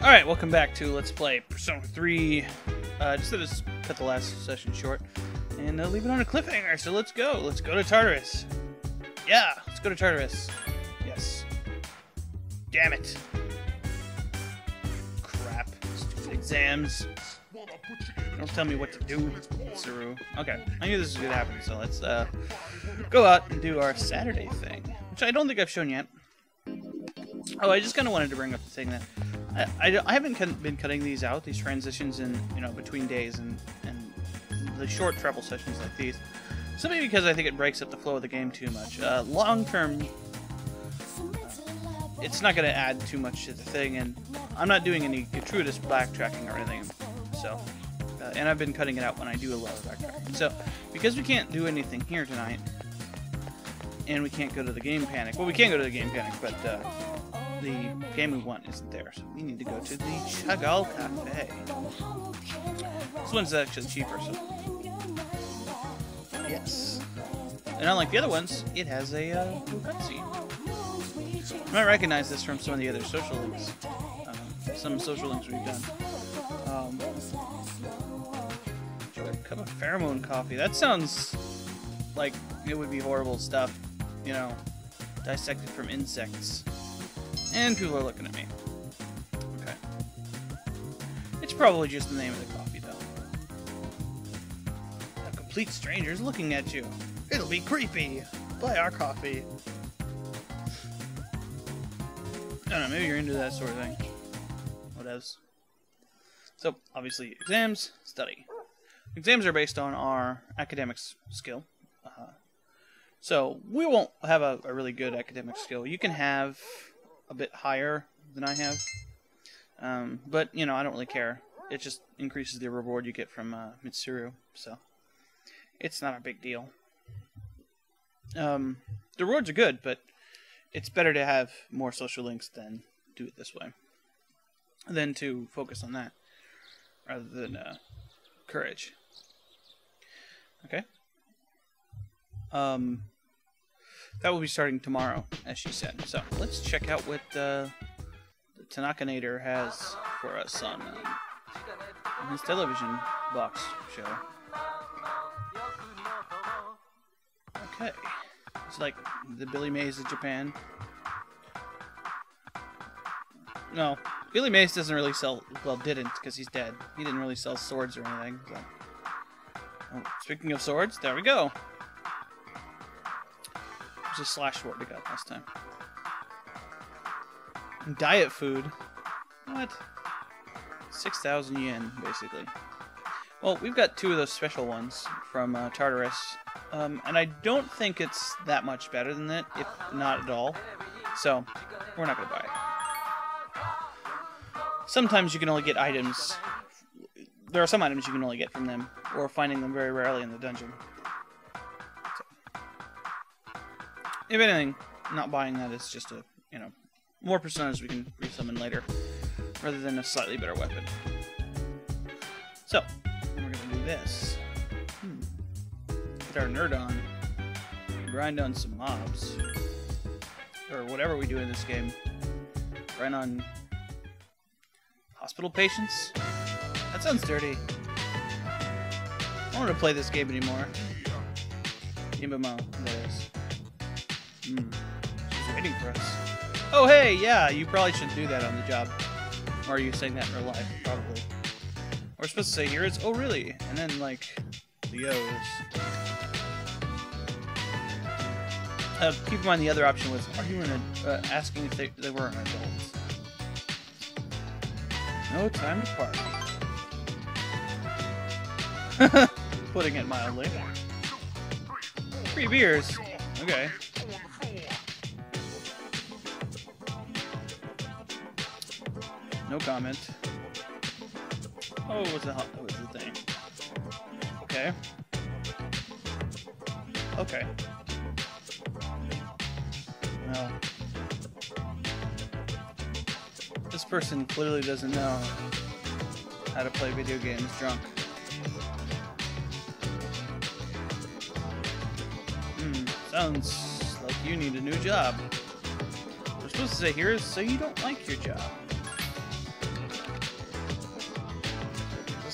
Alright, welcome back to Let's Play Persona 3. Just to cut the last session short and leave it on a cliffhanger, so let's go. Let's go to Tartarus. Yeah, let's go to Tartarus. Yes. Damn it. Crap. Stupid exams. Don't tell me what to do, Saru. Okay, I knew this was going to happen, so let's go out and do our Saturday thing, which I don't think I've shown yet. Oh, I just kind of wanted to bring up the thing that I haven't been cutting these out, these transitions in, between days and the short travel sessions like these. Simply because I think it breaks up the flow of the game too much. Long term, it's not going to add too much to the thing, and I'm not doing any gratuitous backtracking or anything. So, and I've been cutting it out when I do a lot of backtracking. So, because we can't do anything here tonight, and we can't go to the game panic. Well, we can go to the game panic, but the game we want isn't there, so we need to go to the Chagall Cafe. This one's actually cheaper, so yes. And unlike the other ones, it has a cool cutscene. You might recognize this from some of the other social links. Some social links we've done. A cup of pheromone coffee. That sounds like it would be horrible stuff, dissected from insects. And people are looking at me. Okay. It's probably just the name of the coffee, though. A complete stranger's looking at you. It'll be creepy. Buy our coffee. I don't know, maybe you're into that sort of thing. Whatevs. So, obviously, exams, study. Exams are based on our academics skill. So, we won't have a really good academic skill. You can have a bit higher than I have. But, I don't really care. It just increases the reward you get from Mitsuru, so it's not a big deal. The rewards are good, but it's better to have more social links than do it this way. Than to focus on that, rather than courage. Okay. That will be starting tomorrow, as she said. So, let's check out what the Tanaka-nator has for us on his television box show. Okay. It's like the Billy Mays of Japan. No, Billy Mays doesn't really sell... Well, didn't, because he's dead. He didn't really sell swords or anything. So. Oh, speaking of swords, there we go. A slash sword we got last time. And diet food. What? 6,000 yen, basically. Well, we've got two of those special ones from Tartarus, and I don't think it's that much better than that, if not at all. So, we're not going to buy it. Sometimes you can only get items. There are some items you can only get from them, or finding them very rarely in the dungeon. If anything, not buying that is just a, more personas we can resummon later, rather than a slightly better weapon. So, we're going to do this. Get our nerd on. Grind on some mobs. Or whatever we do in this game. Grind on hospital patients? That sounds dirty. I don't want to play this game anymore. Imamo, that is. She's waiting for us. Oh, hey, yeah, you probably shouldn't do that on the job. Or are you saying that in real life? Probably. We're supposed to say here it's, oh, really? And then, the O's. Keep in mind the other option was, are you asking if they were an adult? No time to party. Putting it mildly. 3 beers. Okay. No comment. Oh, what was the thing? Okay. Okay. No. This person clearly doesn't know how to play video games drunk. Sounds like you need a new job. We're supposed to say here is so you don't like your job.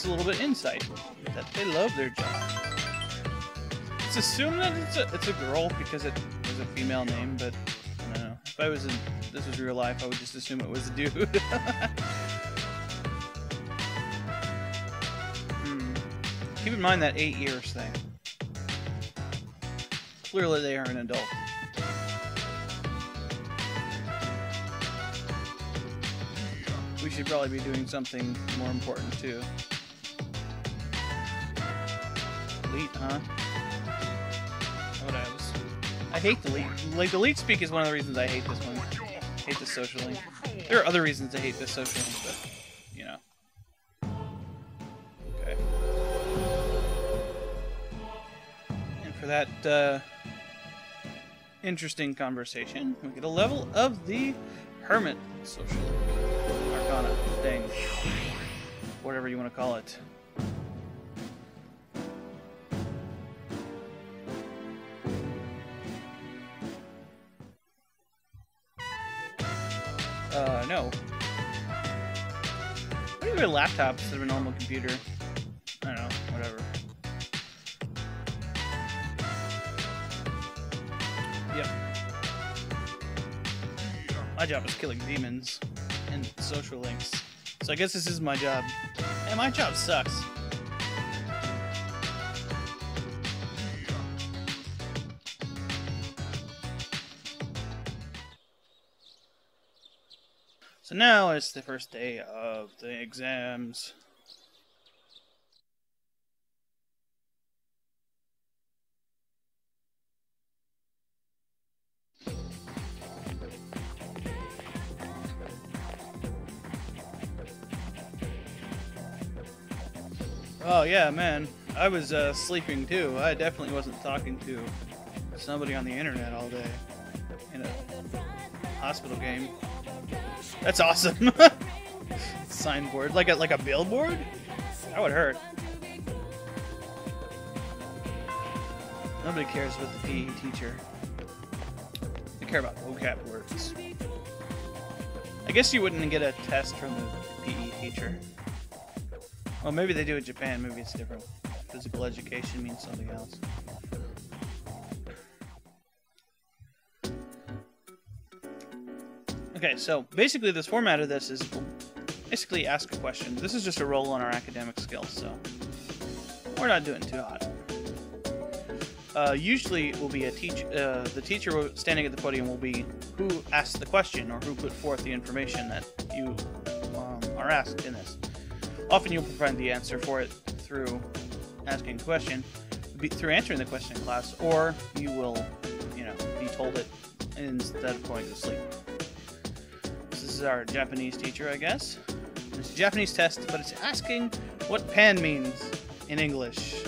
us a little bit insight that they love their job. Let's assume that it's a girl because it is a female name, but I don't know. If I was this was real life, I would just assume it was a dude. Keep in mind that 8 years thing. Clearly they are an adult. We should probably be doing something more important too. Elite, huh? Whatevs. I hate delete. Like, delete speak is one of the reasons I hate this one. I hate this social link. There are other reasons I hate this social link, but, you know. Okay. And for that, interesting conversation, we get a level of the hermit social link. Arcana, thing. Whatever you want to call it. No. Why do you have a laptop instead of a normal computer? I don't know, whatever. Yep. My job is killing demons and social links. So I guess this is my job. And my job sucks. So now it's the first day of the exams. Oh yeah, man. I was sleeping too. I definitely wasn't talking to somebody on the internet all day in a hospital game. That's awesome. Signboard, like a billboard? That would hurt. Nobody cares about the PE teacher. They care about vocab words. I guess you wouldn't get a test from the PE teacher. Well, maybe they do in Japan. Maybe it's different. Physical education means something else. Okay, so basically this format of this is we'll basically ask a question. This is just a roll on our academic skills, so we're not doing too hot. Usually it will be a the teacher standing at the podium will be who asked the question or who put forth the information that you are asked in this. Often you'll provide the answer for it through asking the question, through answering the question in class, or you will, you know, be told it instead of going to sleep. This is our Japanese teacher, I guess. It's a Japanese test, but it's asking what pan means in English.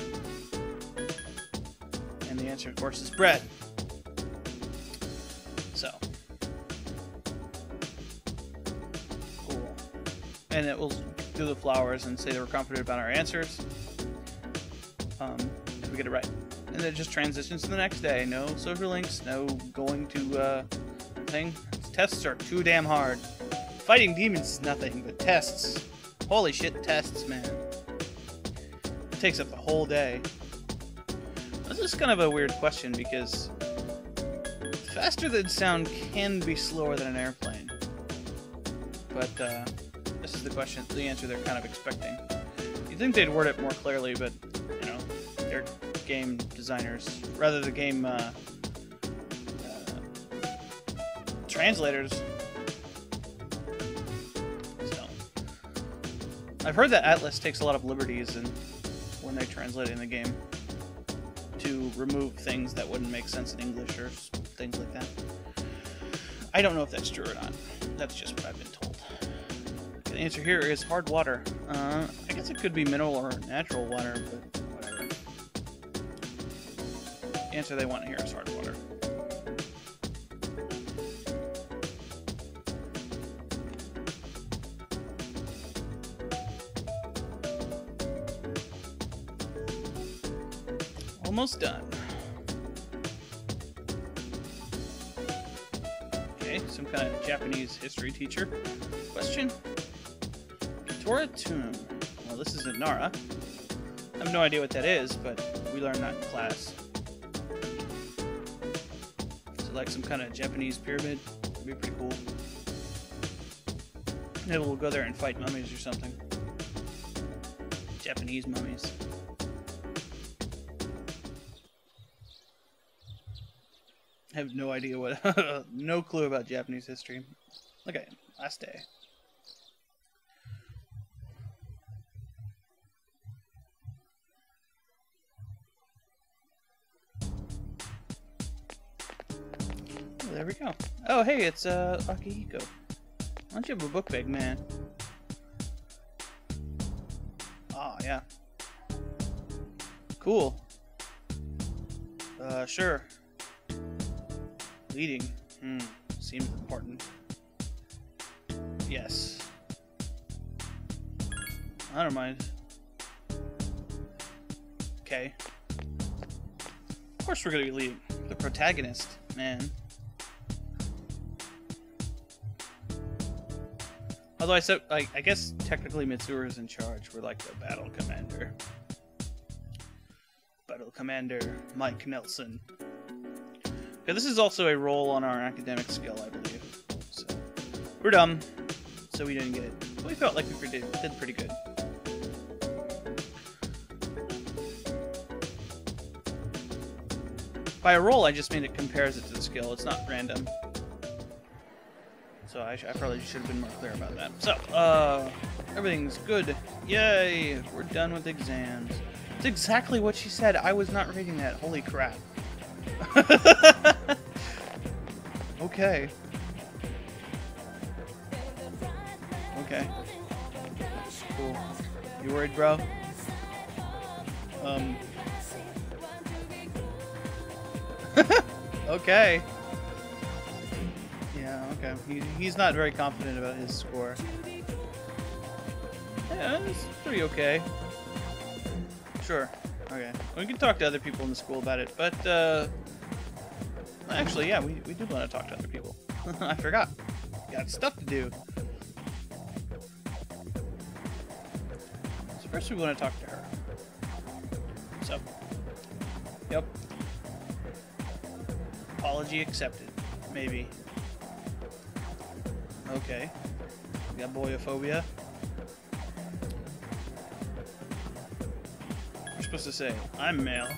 And the answer, of course, is bread. So. Cool. And it will do the flowers and say that we're confident about our answers. If we get it right. And then it just transitions to the next day. No social links, no going to thing. Tests are too damn hard. Fighting demons is nothing, but tests. Holy shit, tests, man. It takes up the whole day. This is kind of a weird question because faster than sound can be slower than an airplane. But this is the question, the answer they're kind of expecting. You'd think they'd word it more clearly, but you know, they're game designers, rather the game translators. So I've heard that Atlas takes a lot of liberties when they're translating the game to remove things that wouldn't make sense in English or things like that. I don't know if that's true or not. That's just what I've been told. The answer here is hard water. I guess it could be mineral or natural water, but whatever. The answer they want here is hard water. Almost done. Okay, some kind of Japanese history teacher question. Tora tomb. Well, this isn't Nara. I have no idea what that is, but we learned that in class. So like some kind of Japanese pyramid. Would be pretty cool. Maybe we'll go there and fight mummies or something. Japanese mummies. I have no idea what... no clue about Japanese history. Okay, last day. Oh, there we go. Oh, hey, it's Akihiko. Why don't you have a book bag, man? Ah, yeah. Cool. Sure. Leading. Seems important. Yes. I don't mind. Okay. Of course we're gonna be leading. The protagonist, man. Although I guess technically Mitsuru is in charge. We're like the battle commander. Battle Commander Mike Nelson. Okay, this is also a roll on our academic skill, I believe. So we're dumb, so we didn't get it. But we felt like we did pretty good. By a roll, I just mean it compares it to the skill. It's not random. So I probably should have been more clear about that. So, everything's good. Yay! We're done with exams. It's exactly what she said. I was not reading that. Holy crap. Okay. Okay. Cool. You worried, bro? Okay. Yeah, okay. He's not very confident about his score. Yeah, it's pretty okay. Sure. Okay. We can talk to other people in the school about it, but, actually, yeah, we do want to talk to other people. I forgot. Got stuff to do. So first we want to talk to her. So. Yep. Apology accepted. Maybe. Okay. We got boyophobia. We're supposed to say, I'm male.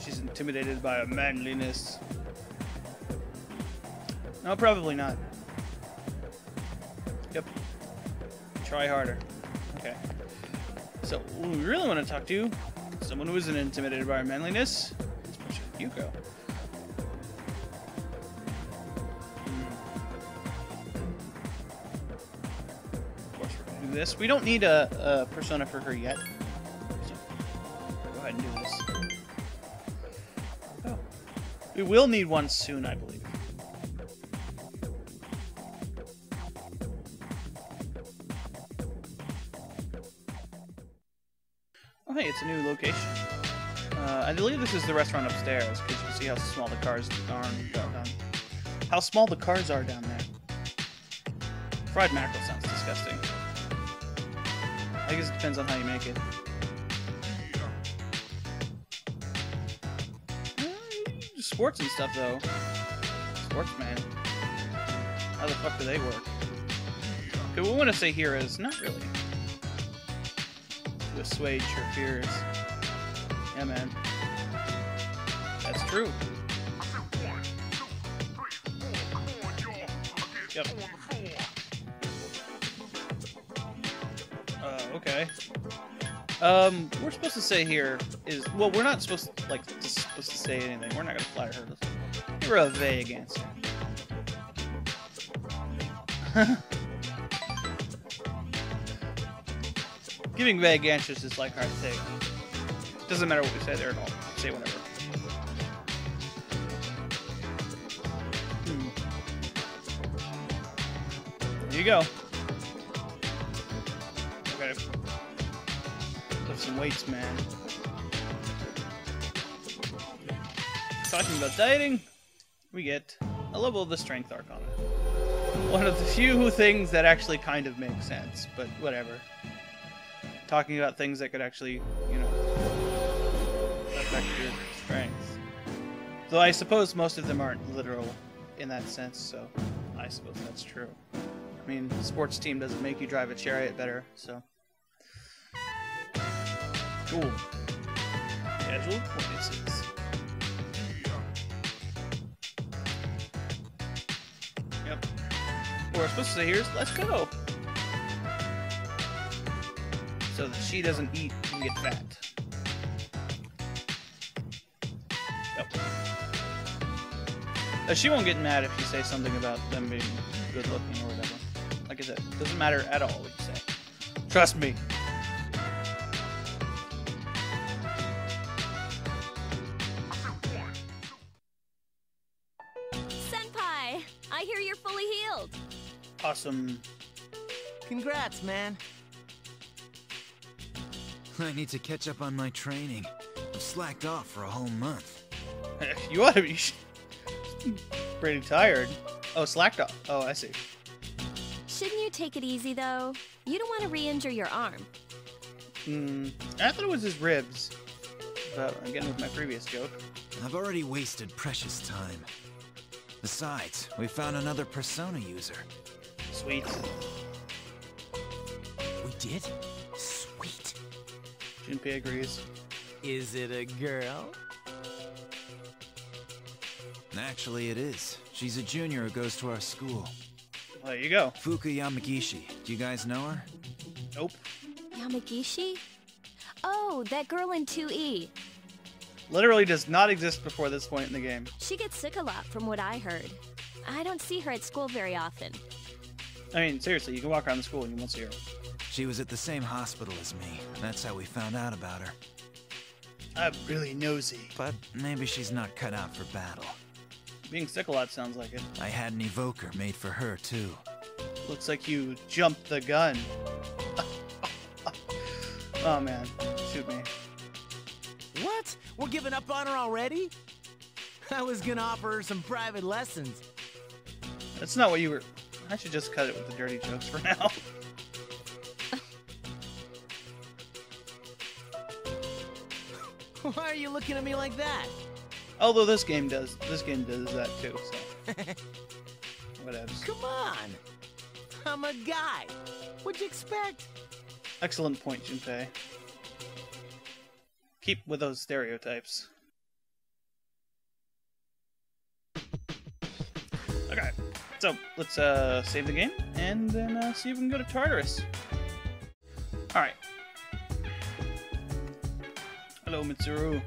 She's intimidated by our manliness. No, probably not. Yep. Try harder. Okay. So, what we really want to talk to, someone who isn't intimidated by our manliness, is Akihiko. Of course we're going to do this. We don't need a persona for her yet. So, go ahead and do this. Oh. We will need one soon, I believe. Oh, hey, it's a new location. I believe this is the restaurant upstairs, because you can see how small the cars are. How small the cars are down there. Fried mackerel sounds disgusting. I guess it depends on how you make it. Sports and stuff, though. Sportsman. How the fuck do they work? Okay, what we want to say here is, not really. To assuage her fears. Yeah, man. That's true. Yep. Okay. We're supposed to say here is, well, we're not supposed to, like, supposed to say anything. We're not gonna flatter her. Give her a vague answer. Giving vague answers is like our thing. Doesn't matter what we say there at all. Say whatever. There you go. Okay. Lift some weights, man. Talking about dieting, we get a level of the Strength Arcana. one of the few things that actually kind of make sense, but whatever. Talking about things that could actually, you know, affect your strength. Though I suppose most of them aren't literal in that sense, so I suppose that's true. I mean, the sports team doesn't make you drive a chariot better, so. Cool. Schedule witnesses. Yep. What we're supposed to say here is, let's go! So that she doesn't eat and get fat. Yep. She won't get mad if you say something about them being good looking or whatever. Like I said, it doesn't matter at all what you say. Trust me. Senpai, I hear you're fully healed. Awesome. Congrats, man. I need to catch up on my training. I've slacked off for a whole month. You ought to be pretty tired. Oh, slacked off. Oh, I see. Shouldn't you take it easy, though? You don't want to re-injure your arm. I thought it was his ribs. But again, with my previous joke. I've already wasted precious time. Besides, we found another Persona user. Sweet. We did? Sweet. Junpei agrees. Is it a girl? Actually, it is. She's a junior who goes to our school. Well, there you go. Fuka Yamagishi. Do you guys know her? Nope. Yamagishi? Oh, that girl in 2E. Literally does not exist before this point in the game. She gets sick a lot, from what I heard. I don't see her at school very often. I mean, seriously, you can walk around the school and you won't see her. She was at the same hospital as me. That's how we found out about her. I'm really nosy. But maybe she's not cut out for battle. Being sick a lot sounds like it. I had an evoker made for her, too. Looks like you jumped the gun. Oh, man. Shoot me. What? We're giving up on her already? I was gonna offer her some private lessons. That's not what you were... I should just cut it with the dirty jokes for now. Why are you looking at me like that? Although this game does that too, so. Whatevs. Come on! I'm a guy. What'd you expect? Excellent point, Junpei. Keep with those stereotypes. Okay, so let's save the game and then see if we can go to Tartarus. Alright. Hello, Mitsuru.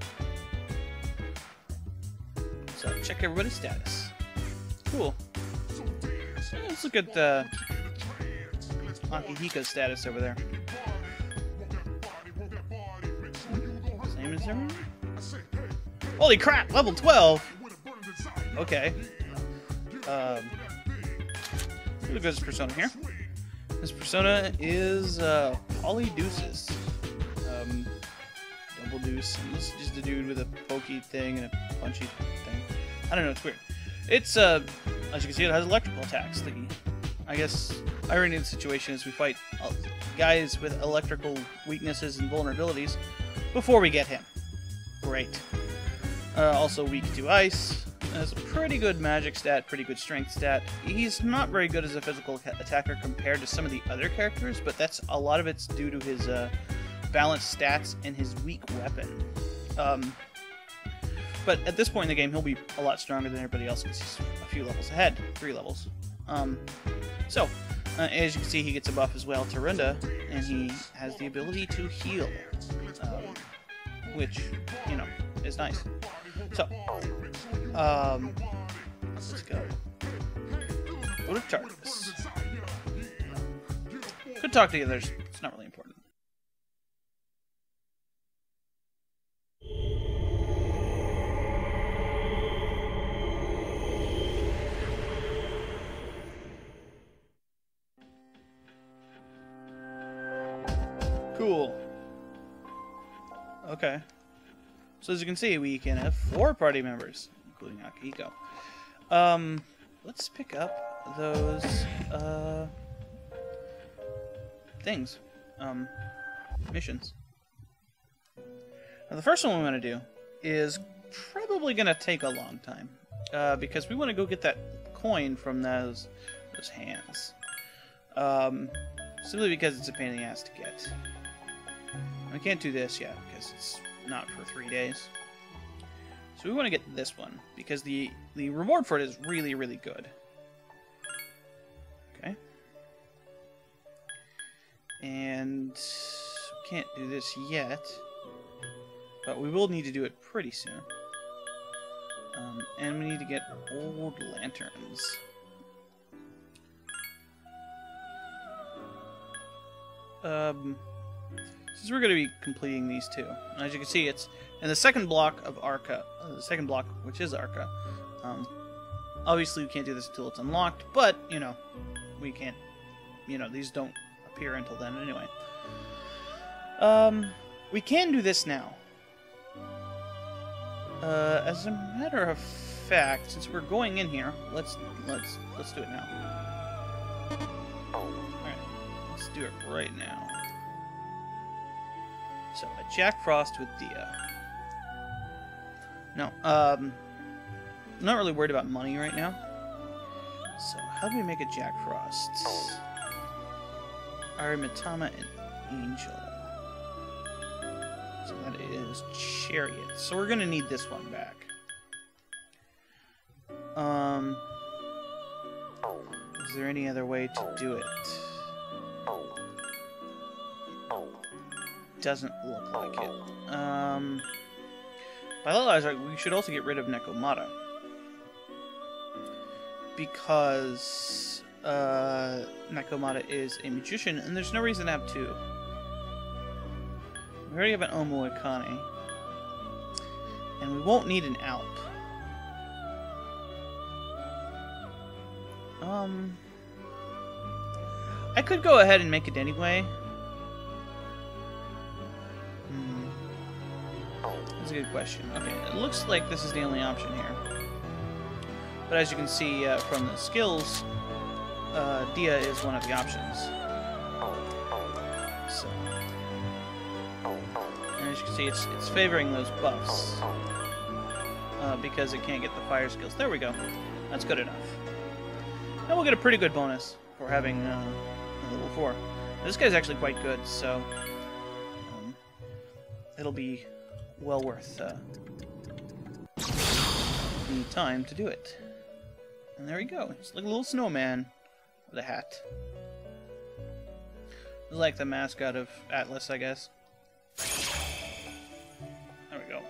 So, check everybody's status. Cool. Let's look at Akihiko's status over there. Same as everyone? Holy crap! Level 12! Okay. Look at this persona here. This persona is Polydeuces. Double deuce. And this is just a dude with a pokey thing and a punchy thing. I don't know, it's weird. It's, as you can see, it has electrical attacks. I guess irony of the situation is we fight guys with electrical weaknesses and vulnerabilities before we get him. Great. Also weak to ice. Has a pretty good magic stat, pretty good strength stat. He's not very good as a physical attacker compared to some of the other characters, but that's a lot of it's due to his balanced stats and his weak weapon. But at this point in the game, he'll be a lot stronger than everybody else because he's a few levels ahead, 3 levels. As you can see, he gets a buff as well to Runda, and he has the ability to heal, which, you know, is nice. So, let's go. Go to Tartarus. Could talk to the others. It's not really important. Cool. Okay. So as you can see, we can have 4 party members, including Akihiko. Let's pick up those things, missions. Now, the first one we want to do is probably going to take a long time, because we want to go get that coin from those hands. Simply because it's a pain in the ass to get. We can't do this yet because it's not for 3 days. So we want to get this one because the reward for it is really, really good. Okay. And we can't do this yet, but we will need to do it pretty soon. And we need to get old lanterns. Since we're going to be completing these two, and as you can see, it's in the second block of Arca, the second block, which is Arca. Obviously, we can't do this until it's unlocked, but, you know, we can't, you know, these don't appear until then anyway. We can do this now. As a matter of fact, since we're going in here, let's do it now. Alright, let's do it right now. So, a Jack Frost with Dia. No, I'm not really worried about money right now. So, how do we make a Jack Frost? Arimitama and Angel. So that is Chariot. So we're gonna need this one back. Is there any other way to do it? Doesn't look like it. By that logic, we should also get rid of Nekomata. Because Nekomata is a magician, and there's no reason to have two. We already have an Omo Akane. And we won't need an Alp. I could go ahead and make it anyway. That's a good question. Okay, it looks like this is the only option here. But as you can see from the skills, Dia is one of the options. So, and as you can see, it's favoring those buffs because it can't get the fire skills. There we go. That's good enough. And we'll get a pretty good bonus for having level 4. Now, this guy's actually quite good, so it'll be well worth the time to do it. And there we go. It's like a little snowman with a hat. It's like the mascot of Atlas, I guess. There we go.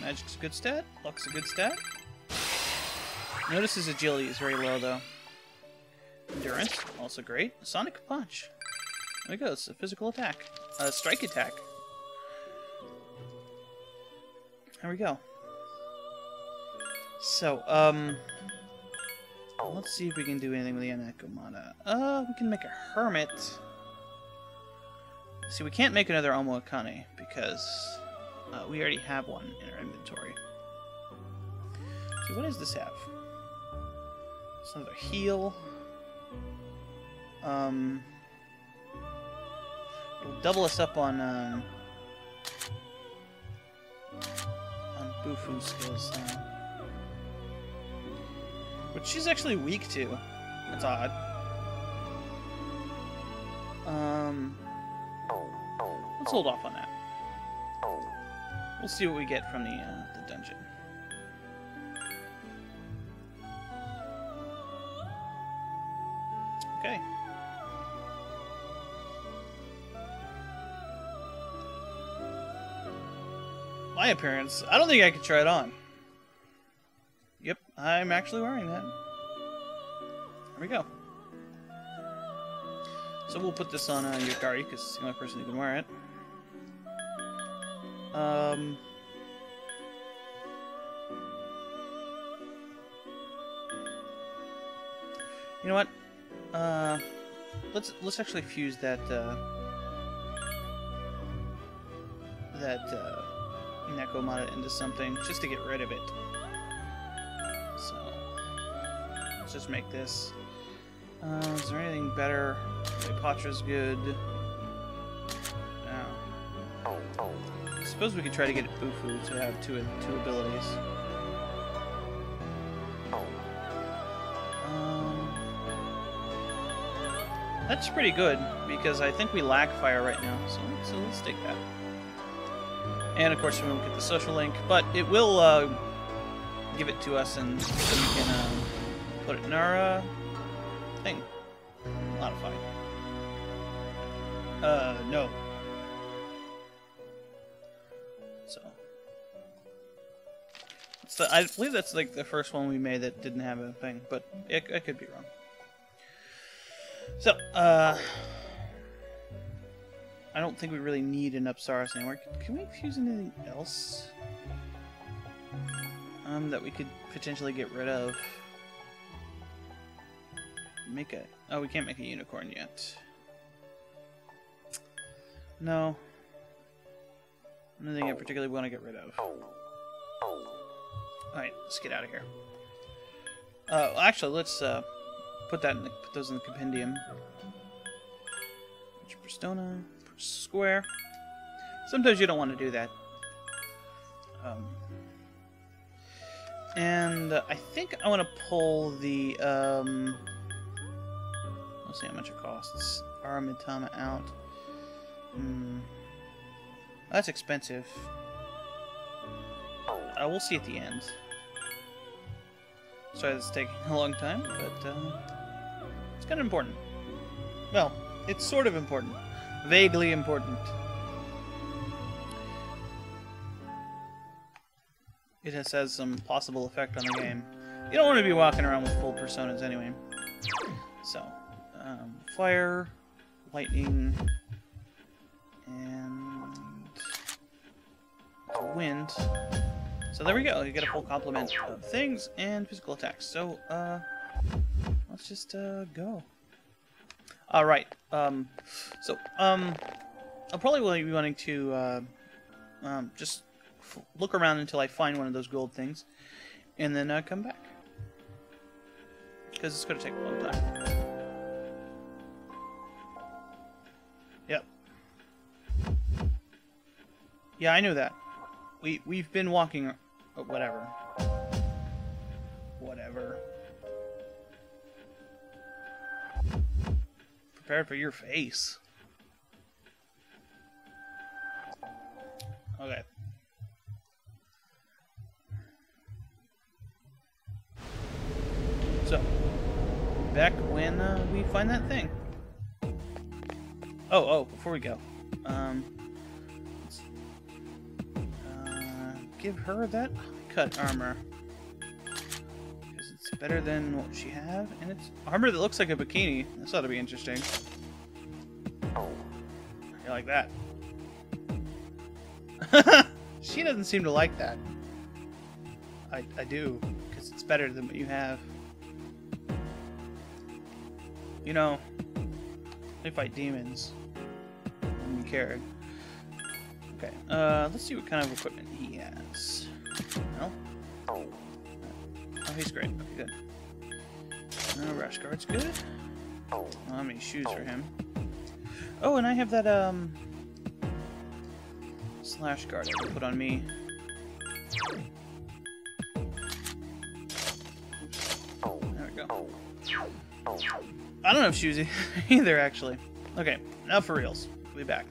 Magic's a good stat. Luck's a good stat. Notice his agility is very low, though. Endurance, also great. Sonic Punch. There we go. It's a physical attack. Strike attack. There we go. So, let's see if we can do anything with the Nekomata. We can make a hermit. See, we can't make another Omo Akane because we already have one in our inventory. So, what does this have? It's another heal. It'll double us up on Bufu skills now. Which she's actually weak to. That's odd. Let's hold off on that. We'll see what we get from the dungeon. Okay. My appearance. I don't think I could try it on. Yep, I'm actually wearing that. There we go. So we'll put this on Yukari, because it's the only person who can wear it. You know what? Let's actually fuse that Nekomata into something just to get rid of it. Let's just make this. Is there anything better? Cleopatra's good. I suppose we could try to get Bufu to have two abilities. That's pretty good, because I think we lack fire right now, so let's take that. And of course we won't get the social link, but it will give it to us, and so we can put it in our thing. Modify. No. So I believe that's like the first one we made that didn't have a thing, but I could be wrong. So, I don't think we really need an Upsaris anymore. Can we fuse anything else? That we could potentially get rid of. Make a... Oh, we can't make a unicorn yet. No. Nothing in particular we want to get rid of. Alright, let's get out of here. Actually, let's put those in the compendium. Prestona, square. Sometimes you don't want to do that. And I think I want to pull the let's see how much it costs. Aramitama out. That's expensive. We'll see at the end. Sorry this is taking a long time, but it's kind of important. Well, it's sort of important. Vaguely important. It has some possible effect on the game. You don't want to be walking around with full personas anyway. So, fire, lightning, and wind. So there we go, you get a full complement of things and physical attacks. So, let's just, go. Alright, I'll probably be wanting to, just look around until I find one of those gold things, and then, come back. Because it's gonna take a long time. Yep. Yeah, I knew that. We've been walking... Whatever. Whatever. Prepared for your face. Okay. So, back when we find that thing. Oh, before we go. Let's, give her that cut armor. Because it's better than what she have, and it's armor that looks like a bikini. This ought to be interesting. You like that? She doesn't seem to like that. I do, because it's better than what you have. You know, they fight demons. And you cared. Okay, let's see what kind of equipment he has. No? Oh, he's great. Okay, good. Rash guard's good. Well, how many shoes for him? Oh, and I have that, slash guard I can put on me. There we go. I don't have shoes either, actually. Okay, now for reals. We'll be back.